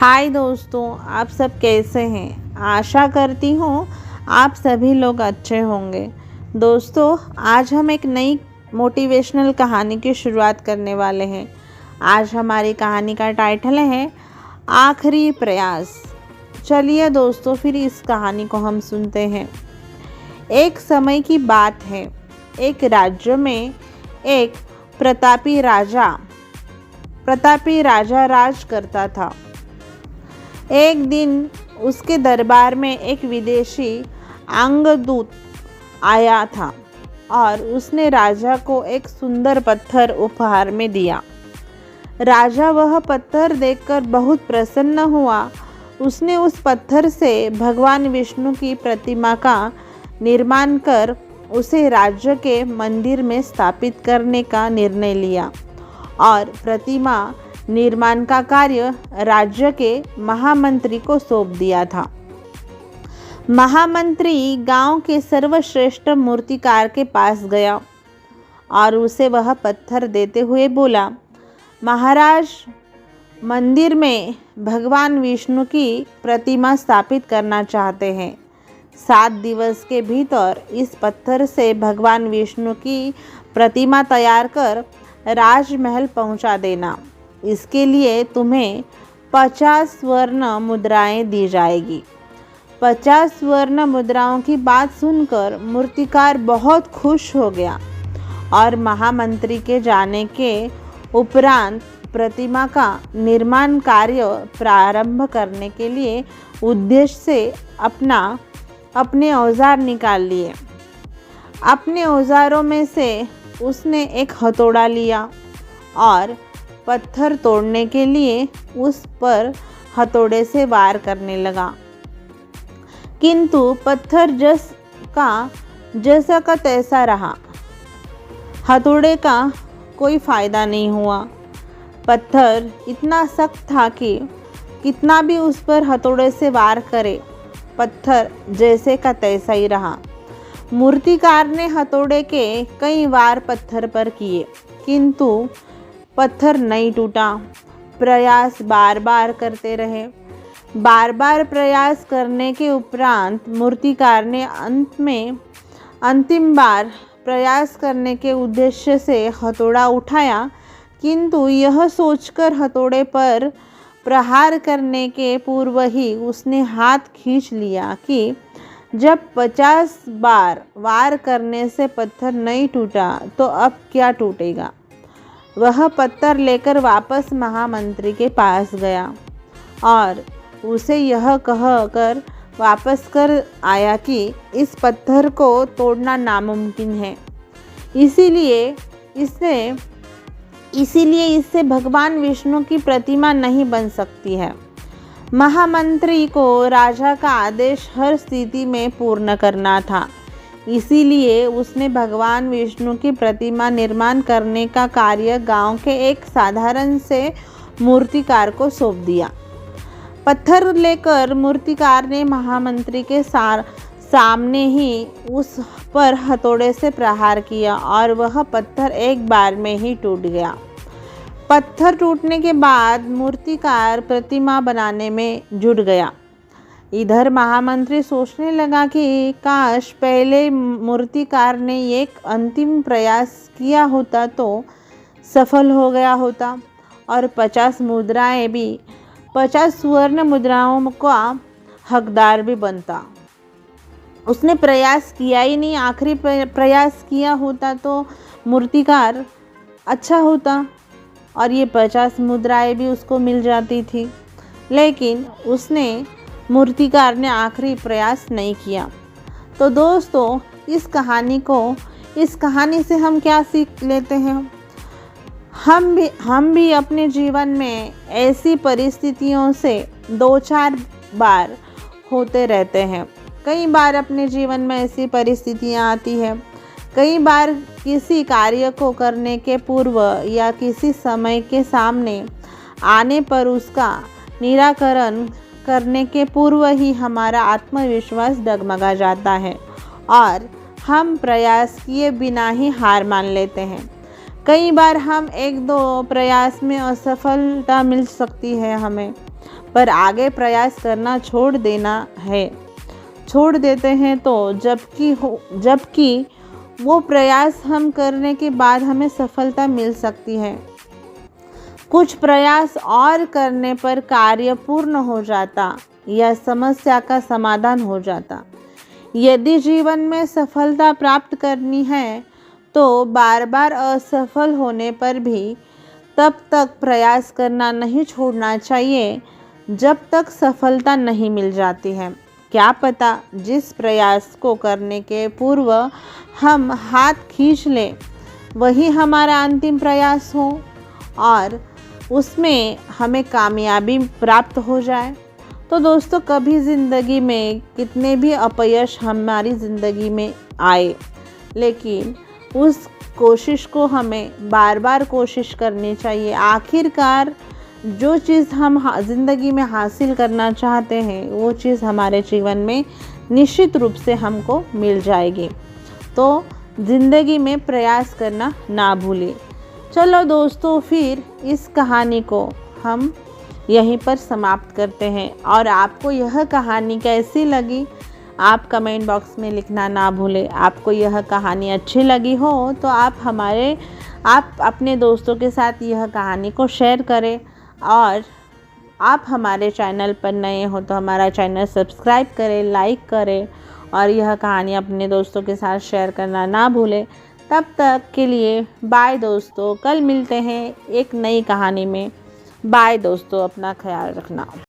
हाय दोस्तों, आप सब कैसे हैं। आशा करती हूँ आप सभी लोग अच्छे होंगे। दोस्तों, आज हम एक नई मोटिवेशनल कहानी की शुरुआत करने वाले हैं। आज हमारी कहानी का टाइटल है आखिरी प्रयास। चलिए दोस्तों, फिर इस कहानी को हम सुनते हैं। एक समय की बात है। एक राज्य में एक प्रतापी राजा राज करता था। एक दिन उसके दरबार में एक विदेशी अंगदूत आया था और उसने राजा को एक सुंदर पत्थर उपहार में दिया। राजा वह पत्थर देखकर बहुत प्रसन्न हुआ। उसने उस पत्थर से भगवान विष्णु की प्रतिमा का निर्माण कर उसे राज्य के मंदिर में स्थापित करने का निर्णय लिया और प्रतिमा निर्माण का कार्य राज्य के महामंत्री को सौंप दिया था। महामंत्री गांव के सर्वश्रेष्ठ मूर्तिकार के पास गया और उसे वह पत्थर देते हुए बोला, महाराज, मंदिर में भगवान विष्णु की प्रतिमा स्थापित करना चाहते हैं। 7 दिवस के भीतर इस पत्थर से भगवान विष्णु की प्रतिमा तैयार कर राजमहल पहुंचा देना। इसके लिए तुम्हें 50 स्वर्ण मुद्राएं दी जाएगी। 50 स्वर्ण मुद्राओं की बात सुनकर मूर्तिकार बहुत खुश हो गया और महामंत्री के जाने के उपरांत प्रतिमा का निर्माण कार्य प्रारंभ करने के लिए उद्देश्य से अपने औजार निकाल लिए। अपने औजारों में से उसने एक हथौड़ा लिया और पत्थर तोड़ने के लिए उस पर हथौड़े से वार करने लगा, किंतु पत्थर जैसा का तैसा रहा। हथौड़े का कोई फायदा नहीं हुआ। पत्थर इतना सख्त था कि कितना भी उस पर हथौड़े से वार करे, पत्थर जैसे का तैसा ही रहा। मूर्तिकार ने हथौड़े के कई वार पत्थर पर किए, किंतु पत्थर नहीं टूटा। प्रयास बार बार करते रहे। बार बार प्रयास करने के उपरांत मूर्तिकार ने अंतिम बार प्रयास करने के उद्देश्य से हथौड़ा उठाया, किंतु यह सोचकर हथौड़े पर प्रहार करने के पूर्व ही उसने हाथ खींच लिया कि जब 50 बार वार करने से पत्थर नहीं टूटा तो अब क्या टूटेगा। वह पत्थर लेकर वापस महामंत्री के पास गया और उसे यह कहकर वापस कर आया कि इस पत्थर को तोड़ना नामुमकिन है। इसीलिए इससे भगवान विष्णु की प्रतिमा नहीं बन सकती है। महामंत्री को राजा का आदेश हर स्थिति में पूर्ण करना था। इसीलिए उसने भगवान विष्णु की प्रतिमा निर्माण करने का कार्य गांव के एक साधारण से मूर्तिकार को सौंप दिया। पत्थर लेकर मूर्तिकार ने महामंत्री के सामने ही उस पर हथौड़े से प्रहार किया और वह पत्थर एक बार में ही टूट गया। पत्थर टूटने के बाद मूर्तिकार प्रतिमा बनाने में जुट गया। इधर महामंत्री सोचने लगा कि काश पहले मूर्तिकार ने एक अंतिम प्रयास किया होता तो सफल हो गया होता और 50 स्वर्ण मुद्राओं का हकदार भी बनता। उसने प्रयास किया ही नहीं। आखिरी प्रयास किया होता तो मूर्तिकार अच्छा होता और ये 50 मुद्राएं भी उसको मिल जाती थी, लेकिन मूर्तिकार ने आखिरी प्रयास नहीं किया। तो दोस्तों, इस कहानी से हम क्या सीख लेते हैं। हम भी अपने जीवन में ऐसी परिस्थितियों से 2-4 बार होते रहते हैं। कई बार अपने जीवन में ऐसी परिस्थितियां आती हैं। कई बार किसी कार्य को करने के पूर्व या किसी समय के सामने आने पर उसका निराकरण करने के पूर्व ही हमारा आत्मविश्वास डगमगा जाता है और हम प्रयास किए बिना ही हार मान लेते हैं। कई बार हम 1-2 प्रयास में असफलता मिल सकती है हमें, पर आगे प्रयास करना छोड़ देते हैं तो जबकि वो प्रयास हम करने के बाद हमें सफलता मिल सकती है। कुछ प्रयास और करने पर कार्य पूर्ण हो जाता या समस्या का समाधान हो जाता। यदि जीवन में सफलता प्राप्त करनी है तो बार बार असफल होने पर भी तब तक प्रयास करना नहीं छोड़ना चाहिए जब तक सफलता नहीं मिल जाती है। क्या पता जिस प्रयास को करने के पूर्व हम हाथ खींच लें वही हमारा अंतिम प्रयास हो और उसमें हमें कामयाबी प्राप्त हो जाए। तो दोस्तों, कभी ज़िंदगी में कितने भी अपयश हमारी ज़िंदगी में आए, लेकिन उस कोशिश को हमें बार बार कोशिश करनी चाहिए। आखिरकार जो चीज़ हम ज़िंदगी में हासिल करना चाहते हैं वो चीज़ हमारे जीवन में निश्चित रूप से हमको मिल जाएगी। तो ज़िंदगी में प्रयास करना ना भूलें। चलो दोस्तों, फिर इस कहानी को हम यहीं पर समाप्त करते हैं। और आपको यह कहानी कैसी लगी आप कमेंट बॉक्स में लिखना ना भूलें। आपको यह कहानी अच्छी लगी हो तो आप अपने दोस्तों के साथ यह कहानी को शेयर करें। और आप हमारे चैनल पर नए हो तो हमारा चैनल सब्सक्राइब करें, लाइक करें और यह कहानी अपने दोस्तों के साथ शेयर करना ना भूलें। तब तक के लिए बाय दोस्तों, कल मिलते हैं एक नई कहानी में। बाय दोस्तों, अपना ख्याल रखना।